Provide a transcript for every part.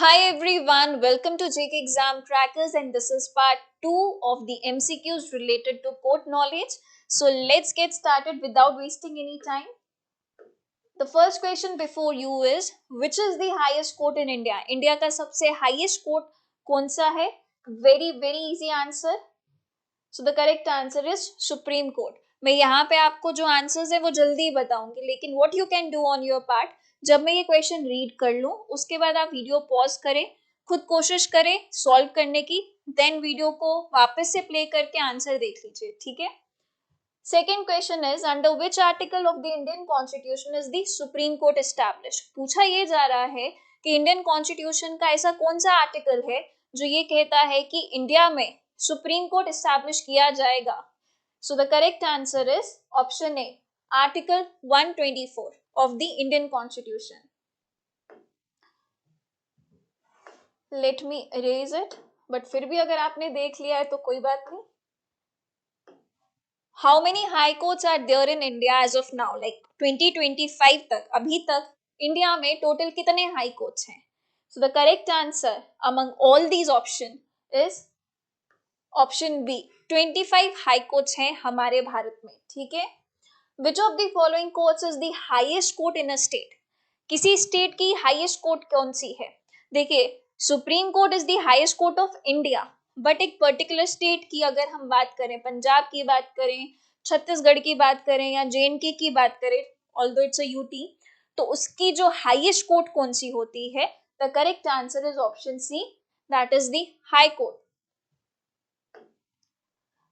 Hi everyone, welcome to JK Exam Trackers, and this is part 2 of the MCQs related to court knowledge. So let's get started without wasting any time. The first question before you is, which is the highest court in India? India का सबसे highest court कौन सा है? Very easy answer. So the correct answer is Supreme Court. मैं यहाँ पे आपको जो आंसर्स है वो जल्दी बताऊंगी, लेकिन what you can do on your part, जब मैं ये क्वेश्चन रीड कर लूं उसके बाद आप वीडियो पॉज करें, खुद कोशिश करें सॉल्व करने की, देन वीडियो को वापस से प्ले करके आंसर देख लीजिए, ठीक है। Second question is, under which article of the Indian constitution is the supreme court establish. पूछा ये जा रहा है कि इंडियन कॉन्स्टिट्यूशन का ऐसा कौन सा आर्टिकल है जो ये कहता है कि इंडिया में सुप्रीम कोर्ट एस्टैब्लिश किया जाएगा। सो the correct answer is option A, article 124 of the Indian constitution. Let me erase it, but फिर भी अगर आपने देख लिया है तो कोई बात नहीं। How many high courts are there in India as of now? Like 2025 तक, अभी तक इंडिया में टोटल कितने हाई कोर्ट्स हैं? So the correct answer among all these option is option B, 25 high courts हैं हमारे भारत में, ठीक है। Which of the following courts is the highest court in a state? किसी स्टेट की हाईएस्ट कोर्ट कौन सी है? देखिए, supreme court is the highest court of India, but एक पर्टिकुलर स्टेट की अगर हम बात करें, पंजाब की बात करें, छत्तीसगढ़ की बात करें या JNK की बात करें, ऑल्दो इट्स अ यूटी, तो उसकी जो हाईएस्ट कोर्ट कौन सी होती है? The correct answer is option C, that is the high court.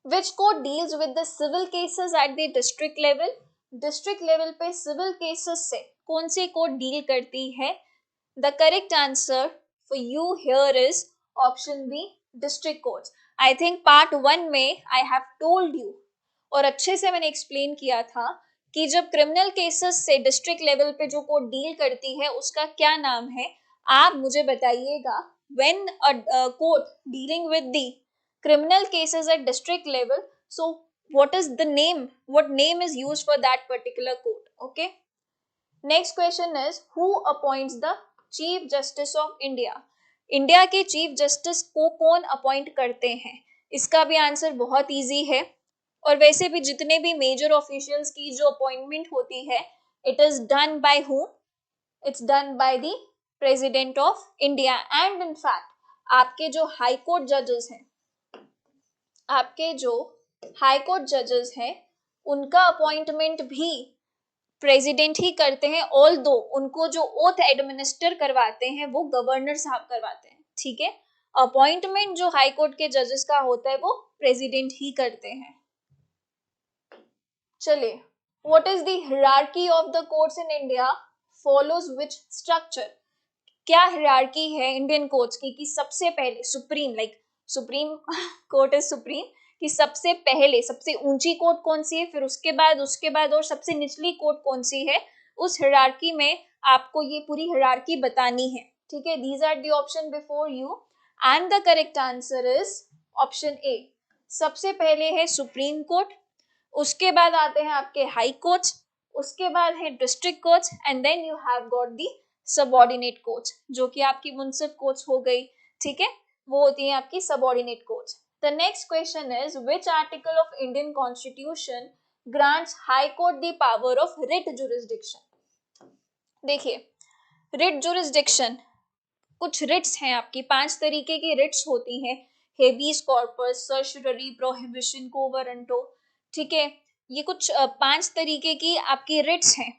Which court deals with the civil cases at the district level? District level पे सिविल केसेस से कौन सी कोर्ट डील करती है? The correct answer for you here is option B, district courts. I think part 1 में I have told you और अच्छे से मैंने एक्सप्लेन किया था कि जब क्रिमिनल केसेस से डिस्ट्रिक्ट लेवल पे जो कोर्ट डील करती है उसका क्या नाम है। आप मुझे बताइएगा, when a court dealing with the criminal cases at district level, so what is the name, what name is used for that particular court? Okay, next question is, who appoints the chief justice of India? India के chief justice को कौन appoint करते हैं? इसका भी answer बहुत easy है, और वैसे भी जितने भी मेजर ऑफिशियल्स की जो अपॉइंटमेंट होती है, it is done by who? It's done by the president of India. And in fact आपके जो हाई कोर्ट जजेस हैं, आपके जो हाई कोर्ट जजेस हैं, उनका अपॉइंटमेंट भी प्रेसिडेंट ही करते हैं, ऑल दो उनको जो ओथ एडमिनिस्टर करवाते हैं वो गवर्नर साहब करवाते हैं, ठीक है। अपॉइंटमेंट जो हाई कोर्ट के जजेस का होता है वो प्रेसिडेंट ही करते हैं। चलिए, what is the hierarchy of the courts in India? Follows which structure? क्या हायरार्की है इंडियन कोर्ट्स की कि सबसे पहले supreme, like supreme court is supreme, कि सबसे पहले सबसे ऊंची कोर्ट कौन सी है, फिर उसके बाद और सबसे निचली कोर्ट कौन सी है? उस हायरार्की में आपको ये पूरी हायरार्की बतानी है, ठीक है। These are the option before you and the correct answer is option A. सबसे पहले है सुप्रीम कोर्ट, उसके बाद आते हैं आपके हाई कोर्ट्स, उसके बाद है district courts, and then you have got the subordinate courts, जो कि आपकी मुंसिफ कोर्ट्स हो गई, ठीक है, वो होती है आपकी subordinate courts. The next question is, which article of Indian constitution grants high court the power of writ jurisdiction? देखिए, रिट जुरिस्डिक्शन, कुछ रिट्स हैं आपकी, 5 तरीके की रिट्स होती हैं, हेबियस कॉर्पस, सर्शियरी, प्रोहिबिशन, को वारंटो, ठीक है। ये कुछ 5 तरीके की आपकी रिट्स हैं,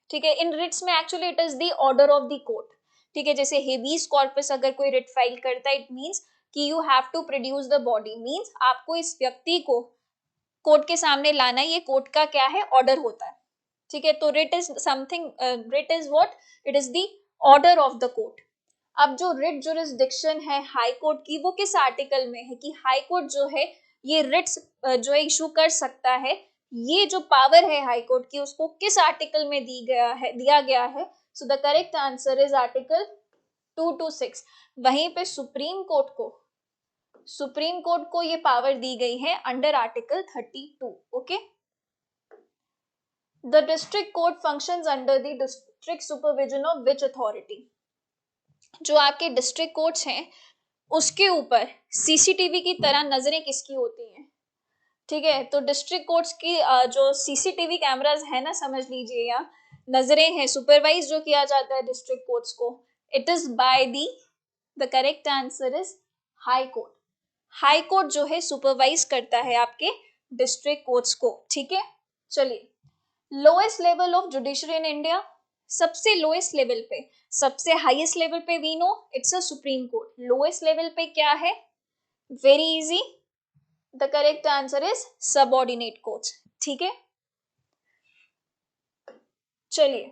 ठीक है। इन रिट्स में actually it is the order of the court, ठीक है। जैसे हेबियस कॉर्पस अगर कोई रिट फाइल करता है, इट मींस कि you have to produce the body, means आपको इस व्यक्ति को कोर्ट के सामने लाना, ये कोर्ट का क्या है, ऑर्डर होता है, ठीक है। तो writ is something, writ is what, it is the order of the court. अब जो रिट जुरिस्डिक्शन है हाई कोर्ट की, वो किस आर्टिकल में है कि हाई कोर्ट जो है ये रिट्स जो है इशू कर सकता है, ये जो पावर है हाई कोर्ट की उसको किस आर्टिकल में दिया गया है? So the correct answer is article 226। वहीं पे सुप्रीम कोर्ट को ये पावर दी गई है under article 32, okay. The district court functions under the district supervision of which authority? जो आपके डिस्ट्रिक्ट कोर्ट्स हैं उसके ऊपर सीसीटीवी की तरह नजरें किसकी होती हैं? ठीक है, तो डिस्ट्रिक्ट कोर्ट्स की जो सीसीटीवी कैमरास है ना, समझ लीजिए, या नजरें हैं, सुपरवाइज जो किया जाता है डिस्ट्रिक्ट कोर्ट्स को, it is by the correct answer is high court. High court जो है सुपरवाइज करता है आपके डिस्ट्रिक्ट कोर्ट्स को। ठीक है, चलिए, lowest level of judiciary in India, सबसे लोएस्ट लेवल पे, सबसे हाईएस्ट लेवल पे we know it's a supreme court. Lowest level पे क्या है? Very easy, the correct answer is subordinate courts. ठीक है, चलिए,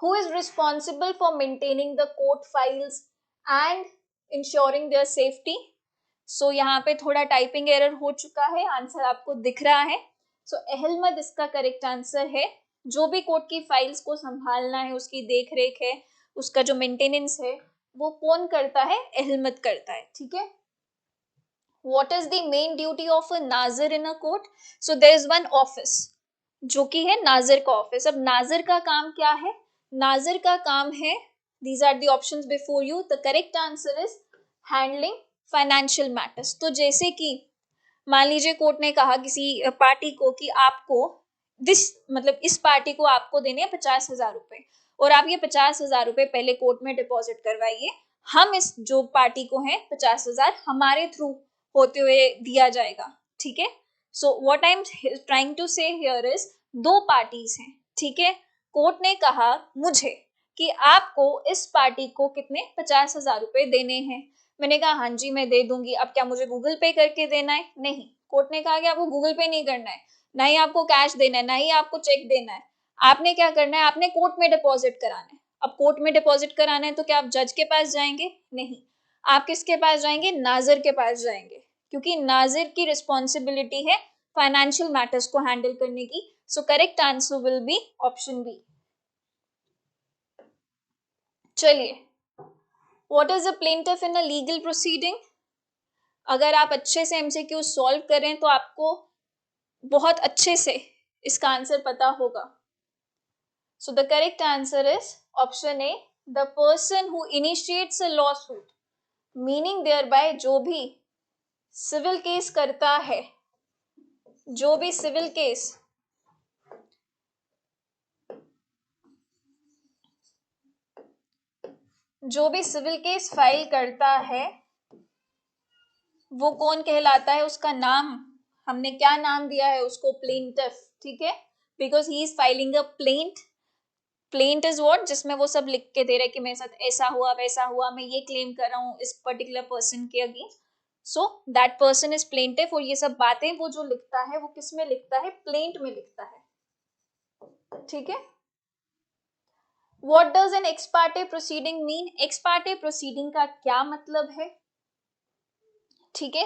who is responsible for maintaining the court files and ensuring their safety? So यहाँ पे थोड़ा टाइपिंग एरर हो चुका है, आंसर आपको दिख रहा है। सो अहलमद इसका करेक्ट आंसर है। जो भी कोर्ट की फाइल्स को संभालना है, उसकी देख रेख है, उसका जो मेंटेनेंस है, वो कौन करता है? अहलमद करता है। ठीक है, what is the main duty of a नाजिर in a court? So there is one office जो कि है नाजिर का ऑफिस। अब नाजिर का काम क्या है? नाजिर का काम है, these are the options before you, the correct answer is handling financial matters। तो जैसे कि मान लीजिए कोर्ट ने कहा किसी पार्टी को कि आपको मतलब इस पार्टी को आपको देने हैं 50,000 रुपए, और आप ये 50,000 रुपए पहले कोर्ट में डिपॉजिट करवाइए, हम इस जो पार्टी को है 50,000 हमारे थ्रू होते हुए दिया जाएगा। ठीक है, so what I am trying to say here is, दो पार्टीज हैं। ठीक है, कोर्ट ने कहा मुझे कि आपको इस पार्टी को कितने 50,000 रुपए देने हैं। मैंने कहा हाँ जी मैं दे दूंगी। अब क्या मुझे गूगल पे करके देना है? नहीं, कोर्ट ने कहा कि आपको गूगल पे नहीं करना है, ना ही आपको कैश देना है, ना ही आपको चेक देना है। आपने क्या करना है? आपने कोर्ट में डिपॉजिट कराना है। अब कोर्ट में डिपॉजिट कराना है तो क्या आप जज के पास जाएंगे? नहीं, आप किसके पास जाएंगे? नाजिर के पास जाएंगे, क्योंकि नाजिर की रिस्पॉन्सिबिलिटी है फाइनेंशियल मैटर्स को हैंडल करने की। So correct answer will be option B. चलिए, what is a plaintiff in a legal proceeding? अगर आप अच्छे से एमसीक्यू सॉल्व करें तो आपको बहुत अच्छे से इसका आंसर पता होगा। So the correct answer is option A, the person who initiates a lawsuit, meaning thereby जो भी सिविल केस करता है, जो भी सिविल केस फाइल करता है वो कौन कहलाता है? उसका नाम हमने क्या नाम दिया है उसको? प्लेंटिफ। ठीक है, because he is filing a plaint. Plaint is what? जिसमें वो सब लिख के दे रहे कि मेरे साथ ऐसा हुआ वैसा हुआ, मैं ये क्लेम कर रहा हूँ इस पर्टिकुलर पर्सन के against. So that person is plaintiff. और ये सब बातें वो जो लिखता है वो किस में लिखता है? प्लेंट में लिखता है। ठीक है, what does N x Partey proceeding mean? X Partey proceeding का क्या मतलब है? ठीक है,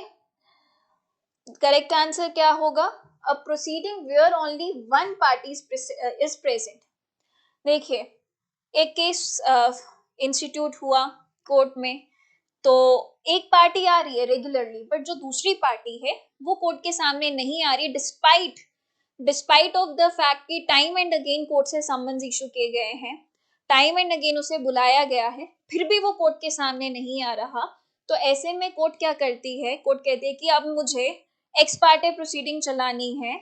करेक्ट आंसर क्या होगा? A proceeding where only one party is present. देखिए, एक केस इंस्टीट्यूट हुआ कोर्ट में, तो एक पार्टी आ रही है रेगुलरली, बट जो दूसरी पार्टी है वो कोर्ट के सामने नहीं आ रही, डिस्पाइट ऑफ द फैक्ट कि टाइम एंड अगेन कोर्ट से समन्स इशू किए गए हैं, टाइम एंड अगेन उसे बुलाया गया है, फिर भी वो कोर्ट के सामने नहीं आ रहा। तो ऐसे में कोर्ट क्या करती है? कोर्ट कहती है कि अब मुझे एक्स पार्टे प्रोसीडिंग चलानी है।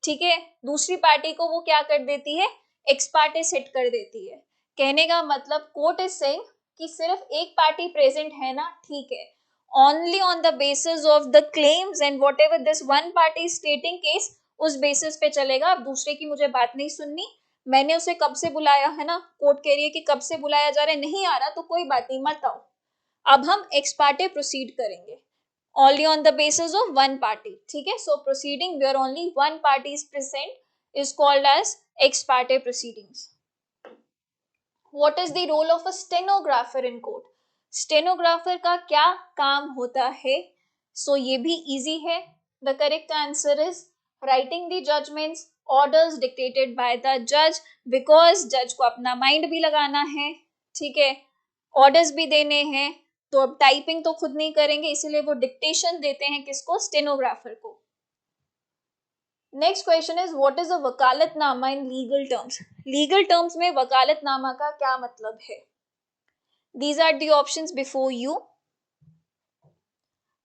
ठीक है, दूसरी पार्टी को वो क्या कर देती है? एक्स पार्टे सेट कर देती है। कहने का मतलब कोर्ट इज सेइंग कि सिर्फ एक पार्टी प्रेजेंट है ना, ठीक है, only on the basis of the claims and what ever this one party स्टेटिंग case, उस बेसिस पे चलेगा। अब दूसरे की मुझे बात नहीं सुननी, मैंने उसे कब से बुलाया है ना, कोर्ट कह रही है कि कब से बुलाया जा रहा है, नहीं आ रहा तो कोई बात नहीं, मत आओ, अब हम एक्स पार्टे प्रोसीड करेंगे only on the basis of one party। ठीक है, so proceeding where only one party is present is called as ex parte proceedings। what is the role of a stenographer in court? Stenographer का क्या काम होता है? सो ये भी easy है। The correct answer is writing the judgements, orders dictated by the जज, because जज को अपना माइंड भी लगाना है। ठीक है, ऑर्डर्स भी देने हैं, तो अब टाइपिंग तो खुद नहीं करेंगे, इसीलिए वो डिक्टेशन देते हैं किसको? स्टेनोग्राफर को। Next question is what is a vakalatnama in legal terms? Legal terms में वकालतनामा का क्या मतलब है? These are the options before you.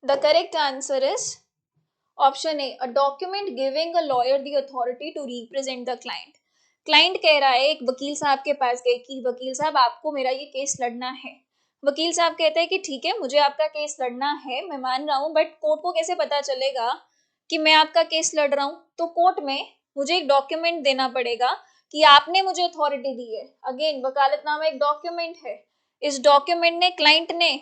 The correct answer is option A, a document giving a lawyer the authority to represent the client. Client कह रहा है, एक वकील साहब के पास गए कि वकील साहब आपको मेरा ये केस लड़ना है. वकील साहब कहते हैं कि ठीक है, मुझे आपका केस लड़ना है, मैं मान रहा हूँ, बट कोर्ट को कैसे पता चलेगा कि मैं आपका केस लड़ रहा हूँ? तो कोर्ट में मुझे एक डॉक्यूमेंट देना पड़ेगा कि आपने मुझे अथॉरिटी दी है. अगेन वकालतनामा एक डॉक्यूमेंट है. इस डॉक्यूमेंट ने, क्लाइंट ने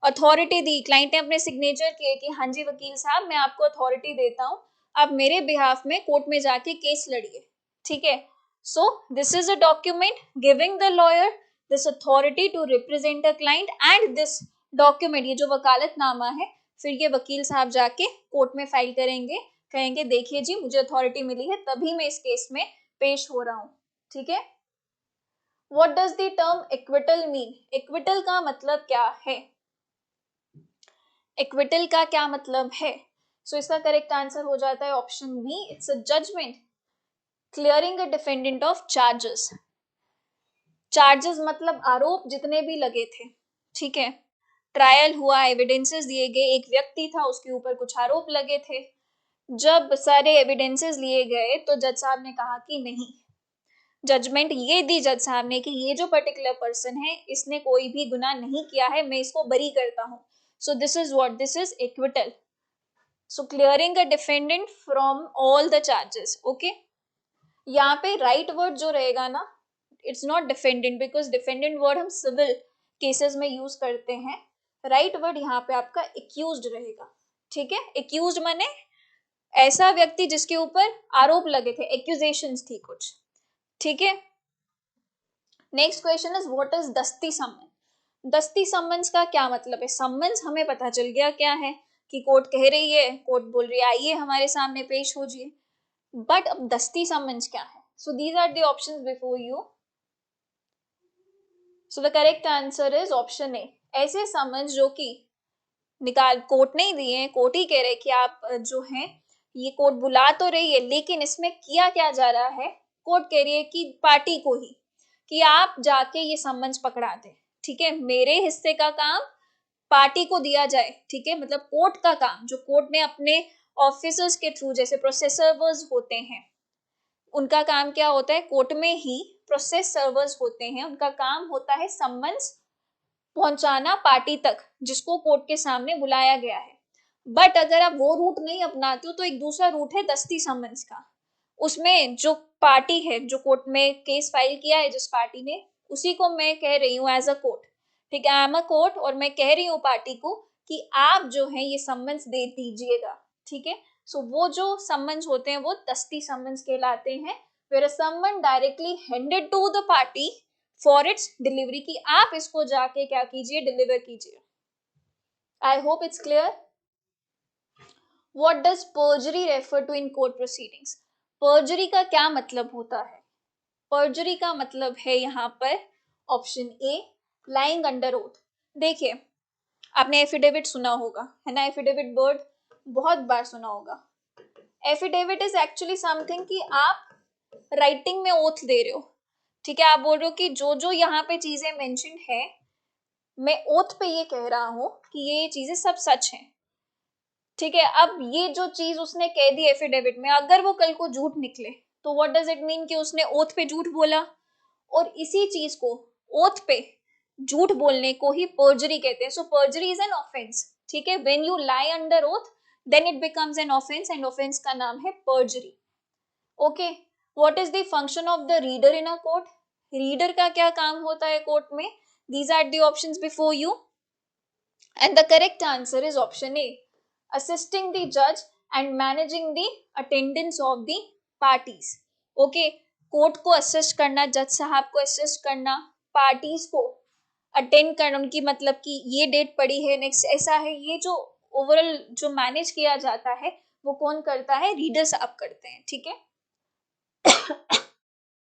अथॉरिटी दी, क्लाइंट ने अपने सिग्नेचर किए कि हाँ जी वकील साहब, मैं आपको अथॉरिटी देता हूं, आप मेरे बिहाफ में कोर्ट में जाके केस लड़िए. ठीक है, so this is a document giving the lawyer this authority to represent a client and this document, ये जो वकालतनामा है, फिर ये वकील साहब जाके कोर्ट में फाइल करेंगे, कहेंगे देखिए जी मुझे अथॉरिटी मिली है, तभी मैं इस केस में पेश हो रहा हूं. ठीक है, what does the term acquittal mean? Acquittal का मतलब क्या है? इक्विटल का क्या मतलब है? सो इसका करेक्ट आंसर हो जाता है option B, it's a judgment clearing a defendant of charges. Charges मतलब आरोप जितने भी लगे थे. ठीक है, ट्रायल हुआ, एविडेंसेस दिए गए, एक व्यक्ति था, उसके ऊपर कुछ आरोप लगे थे. जब सारे एविडेंसेस लिए गए तो जज साहब ने कहा कि नहीं, जजमेंट ये दी जज साहब ने कि ये जो पर्टिकुलर पर्सन है, इसने कोई भी गुनाह नहीं किया है, मैं इसको बरी करता हूं. सो this is what, this is acquittal. So clearing a defendant from all the charges. Okay, यहाँ पे right word जो रहेगा ना, it's not defendant because defendant word हम civil cases में use करते हैं. right word यहाँ पे आपका accused रहेगा. ठीक है, accused माने ऐसा व्यक्ति जिसके ऊपर आरोप लगे थे, accusations थी कुछ. ठीक है, next question is what is दस्ती सम्मन? दस्ती सम्मन्स का क्या मतलब है? सम्मन्स हमें पता चल गया क्या है, कि कोर्ट कह रही है, कोर्ट बोल रही है आइए हमारे सामने पेश हो जाइए. बट अब दस्ती सम्मन्स क्या है? So these are the options before you. So the correct answer is option A, ऐसे सम्मन्स जो कि निकाल कोर्ट नहीं दिए हैं, कोर्ट ही कह रहे कि आप जो हैं, ये कोर्ट बुला तो रही है लेकिन इसमें किया क्या जा रहा है, कोर्ट कह रही है कि पार्टी को ही, कि आप जाके ये सम्मन्स पकड़ा दे. ठीक है, मेरे हिस्से का काम पार्टी को दिया जाए. ठीक है, मतलब कोर्ट का काम, जो कोर्ट ने अपने ऑफिसर्स के थ्रू, जैसे प्रोसेस सर्वर्स होते हैं, उनका काम क्या होता है, कोर्ट में ही प्रोसेस सर्वर्स होते हैं, उनका काम होता है सम्मन्स पहुंचाना पार्टी तक जिसको कोर्ट के सामने बुलाया गया है. बट अगर आप वो रूट नहीं अपनाते हो तो एक दूसरा रूट है दस्ती सम्मन्स का. उसमें जो पार्टी है, जो कोर्ट में केस फाइल किया है जिस पार्टी ने, उसी को मैं कह रही हूँ एज अ कोर्ट. ठीक है, आई एम अ कोर्ट और मैं कह रही हूँ पार्टी को कि आप जो है ये सम्मन्स दे दीजिएगा. ठीक है, सो वो जो सम्मन्स होते हैं वो दस्ती सम्मन्स कहलाते हैं, where a summon directly handed to the party for its delivery, की आप इसको जाके क्या कीजिए, डिलीवर कीजिए. I hope it's clear. What does perjury refer to in court proceedings? Perjury का क्या मतलब होता है? पर्जरी का मतलब है यहाँ पर option A, lying under oath. देखिए, आपने एफिडेविट सुना होगा, है ना, एफिडेविट वर्ड बहुत बार सुना होगा. एफिडेविट इज एक्चुअली समथिंग कि आप राइटिंग में ओथ दे रहे हो. ठीक है, आप बोल रहे हो कि जो जो यहाँ पे चीजें मेंशन है, मैं ओथ पे ये कह रहा हूं कि ये चीजें सब सच हैं. ठीक है, अब ये जो चीज उसने कह दी एफिडेविट में, अगर वो कल को झूठ निकले तो व्हाट डज इट मीन, कि उसने ओथ पे झूठ बोला. और इसी चीज को, ओथ पे झूठ बोलने को ही पर्जरी कहते हैं. So perjury is an offence. ठीक है, when you lie under oath then it becomes an offence, and offence का नाम है perjury. Okay, what is the function of the reader in a court? Reader का क्या काम होता है कोर्ट में? These are the options before you and the correct answer is option A, assisting the judge and managing the attendance of the parties. Okay, court को assist करना, जज साहब को असिस्ट करना, पार्टीज को अटेंड करना, उनकी मतलब कि ये डेट पड़ी है, नेक्स्ट ऐसा है, ये जो ओवरऑल जो मैनेज किया जाता है वो कौन करता है, रीडर साहब करते हैं. ठीक है,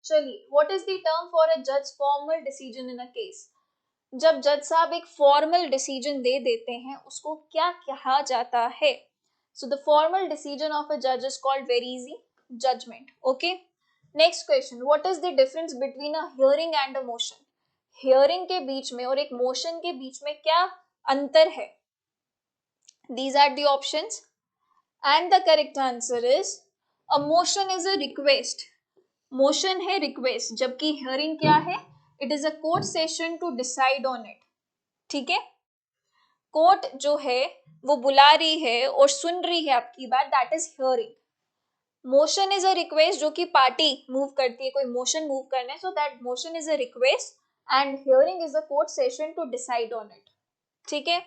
चलिए, what is the term for a जज formal decision in a case? जब जज साहब एक फॉर्मल डिसीजन दे देते हैं उसको क्या कहा जाता है? So the formal decision of a जज is called very easy judgment. Okay, next question, what is the difference between a hearing and a motion? Hearing के बीच में और एक मोशन के बीच में क्या अंतर है? These are the options and the correct answer is a motion is a request. Motion है रिक्वेस्ट, जबकि हियरिंग क्या है? It is a court session to decide on it. ठीक है, कोर्ट जो है वो बुला रही है और सुन रही है आपकी बात, that is hearing. Motion is a request, जो कि पार्टी मूव करती है, कोई मोशन मूव करना है, so that motion is a request and hearing is a court session to decide on it. ठीक है,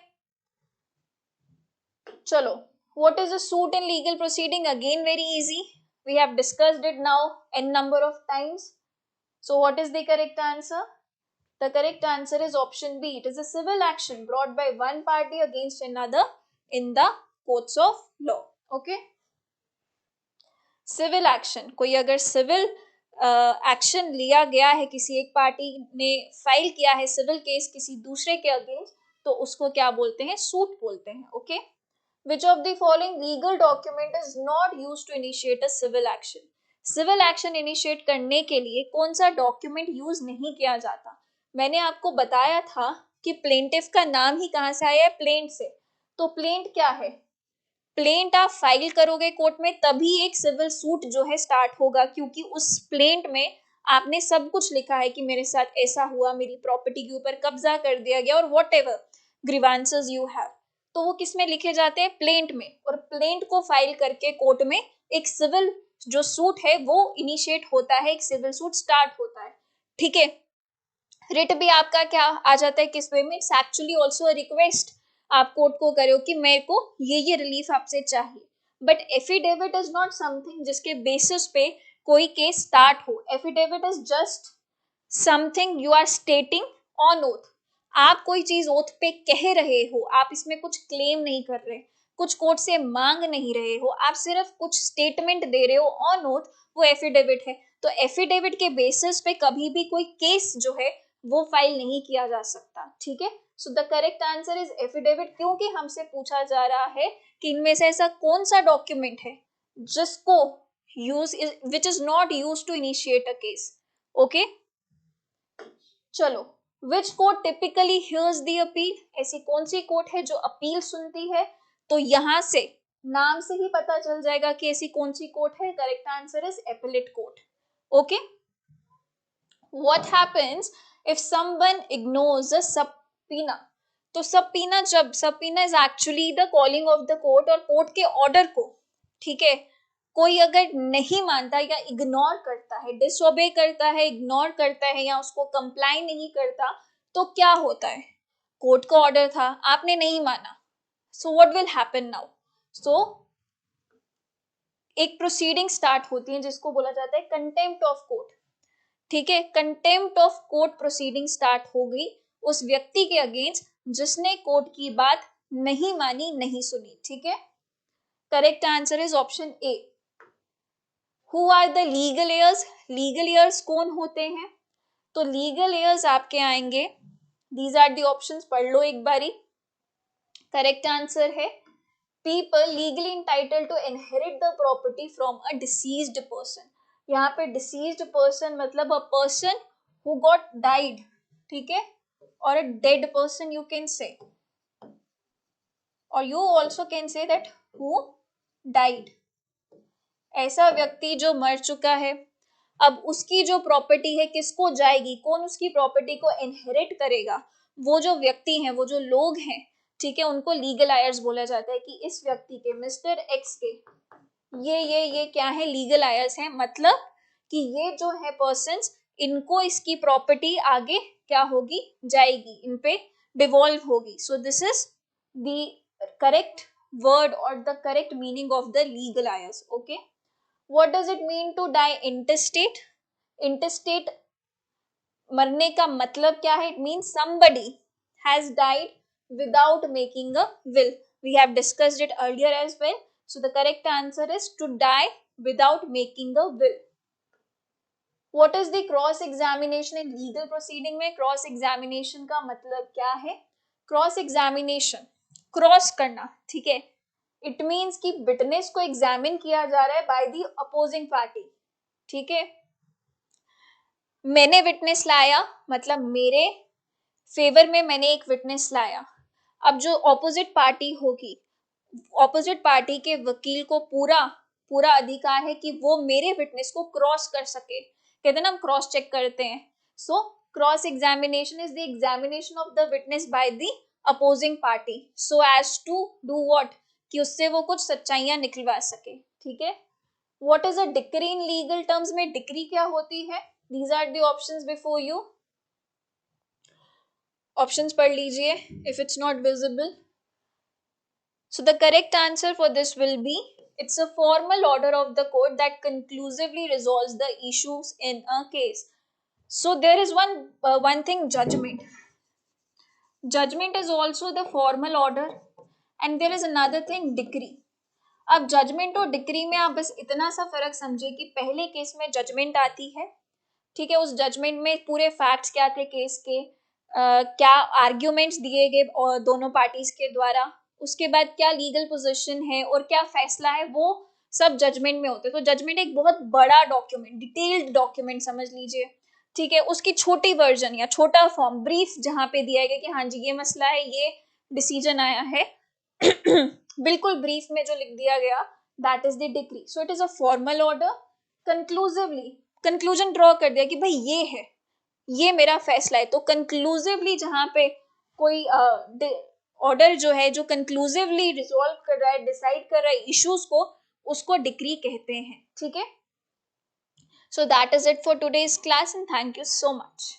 चलो, what is a suit in legal proceeding? Again very easy, we have discussed it now n number of times. So what is the correct answer? The correct answer is option B. It is a civil action brought by one party against another in the courts of law. Okay, civil action, कोई अगर civil action लिया गया है, किसी एक party ने file किया है सिविल केस किसी दूसरे के अगेंस्ट, तो उसको क्या बोलते हैं? सूट बोलते हैं. Okay, Which of the following legal document is not used to initiate a civil action? Civil action initiate करने के लिए कौन सा डॉक्यूमेंट यूज नहीं किया जाता? मैंने आपको बताया था कि प्लेंटिफ का नाम ही कहां से आया है? प्लेंट से. तो प्लेंट क्या है? प्लेंट आप फाइल करोगे कोर्ट में तभी एक सिविल सूट जो है स्टार्ट होगा, क्योंकि उस प्लेंट में आपने सब कुछ लिखा है कि मेरे साथ ऐसा हुआ, मेरी प्रॉपर्टी के ऊपर कब्जा कर दिया गया, और what ever grievances you have, तो वो किस में लिखे जाते हैं? प्लेंट में. और प्लेंट को फाइल करके कोर्ट में एक सिविल जो सूट है वो इनिशिएट होता है, एक सिविल सूट स्टार्ट होता है. ठीक है, रिट भी आपका क्या आ जाता है किस वे में? It's actually also a request. आप कोर्ट को करो कि मेरे को ये रिलीफ आपसे चाहिए. But affidavit is not something जिसके बेसिस पे कोई केस स्टार्ट हो. Affidavit is just something you are stating on oath. आप कोई चीज ओथ पे कह रहे हो, आप इसमें कुछ क्लेम नहीं कर रहे, कुछ कोर्ट से मांग नहीं रहे हो, आप सिर्फ कुछ स्टेटमेंट दे रहे हो ऑन ओथ, वो एफिडेविट है. तो एफिडेविट के बेसिस पे कभी भी कोई केस जो है वो फाइल नहीं किया जा सकता. ठीक है, so the correct answer is affidavit, क्योंकि हमसे पूछा जा रहा है कि इनमें से ऐसा कौन सा डॉक्यूमेंट है जिसको use which is not use to initiate a case. Okay, चलो, which court typically hears the appeal? ऐसी कौन सी कोर्ट है जो अपील सुनती है? तो यहां से नाम से ही पता चल जाएगा कि ऐसी कौन सी कोर्ट है. Correct answer is appellate court. Okay, what happens if someone ignores a subpoena? तो सबपीना, जब subpoena is actually the calling of the court, और कोर्ट के ऑर्डर को, ठीक है, कोई अगर नहीं मानता या इग्नोर करता है, डिसओबे करता है, इग्नोर करता है या उसको कंप्लाई नहीं करता, तो क्या होता है? कोर्ट का ऑर्डर था, आपने नहीं माना, so what will happen now? So एक प्रोसीडिंग स्टार्ट होती है जिसको बोला जाता है कंटेम्प्ट ऑफ कोर्ट. ठीक है, contempt of court proceeding start हो गई उस व्यक्ति के अगेंस्ट जिसने कोर्ट की बात नहीं मानी, नहीं सुनी. ठीक है, correct answer is option A. Who are the legal heirs? Legal heirs कौन होते हैं? तो लीगल एयर्स आपके आएंगे, दीज आर दी ऑप्शंस, पढ़ लो एक बारी. करेक्ट आंसर है people legally entitled to inherit the property from a deceased person. यहाँ पे डिसीज्ड पर्सन मतलब a person who got died. ठीक है, और a dead person you can say, और you also can say that who died. ऐसा व्यक्ति जो मर चुका है, अब उसकी जो प्रॉपर्टी है किसको जाएगी? कौन उसकी प्रॉपर्टी को इनहेरिट करेगा? वो जो व्यक्ति हैं, वो जो लोग हैं, ठीक है, उनको लीगल आयर्स बोला जाता है कि इस व्यक्ति के, मिस्टर एक्स के, ये क्या है? लीगल आयर्स हैं. मतलब कि ये जो है पर्सन्स, इनको इसकी प्रॉपर्टी आगे क्या होगी? जाएगी, इन पे डिवॉल्व होगी. सो this is the correct word or the correct meaning of the legal heirs. Okay, what does it mean to die intestate? Intestate मरने का मतलब क्या है? It means somebody has died without making a will. We have discussed it earlier as well. So the correct answer is to die without making a will. What is the cross examination in legal proceeding में? cross examination का मतलब क्या है? cross examination, cross करना. ठीक है, it means कि witness को एग्जामिन किया जा रहा है बाय द अपोजिंग पार्टी. ठीक है, मैंने विटनेस लाया, मतलब मेरे फेवर में मैंने एक विटनेस लाया, अब जो ऑपोजिट पार्टी होगी, ऑपोजिट पार्टी के वकील को पूरा पूरा अधिकार है कि वो मेरे विटनेस को क्रॉस कर सके, कहते हैं ना हम क्रॉस चेक करते हैं। So cross examination is the examination of the witness by the opposing party so as to do what, कि उससे वो कुछ सच्चाइयां निकलवा सके, ठीक है। What is a decree in legal terms में डिक्री क्या होती है? These are the options before you, options पढ़ लीजिए if it's not visible. So the correct answer for this will be, it's a formal order of the court that conclusively resolves the issues in a case. So there is one thing, judgment. Judgment is also the formal order, and there is another thing, decree. अब judgement और decree में आप बस इतना सा फर्क समझे कि पहले केस में जजमेंट आती है, ठीक है, उस जजमेंट में पूरे फैक्ट्स क्या थे केस के, क्या आर्ग्यूमेंट्स दिए गए और दोनों पार्टीज के द्वारा, उसके बाद क्या लीगल पोजीशन है और क्या फैसला है, वो सब जजमेंट में होते हैं। तो जजमेंट एक बहुत बड़ा डॉक्यूमेंट, डिटेल्ड डॉक्यूमेंट समझ लीजिए, ठीक है। उसकी छोटी वर्जन या छोटा फॉर्म, ब्रीफ, जहां पे दिया गया कि हाँ जी ये मसला है, ये डिसीजन आया है बिल्कुल ब्रीफ में जो लिख दिया गया, that is the decree. So it is a formal order, conclusively conclusion draw कर दिया कि भाई ये है, ये मेरा फैसला है। तो कंक्लूसिवली जहां पे कोई ऑर्डर जो है जो कंक्लूसिवली रिजॉल्व कर रहा है, डिसाइड कर रहा है इश्यूज को, उसको डिक्री कहते हैं, ठीक है। So that is it for today's class and thank you so much.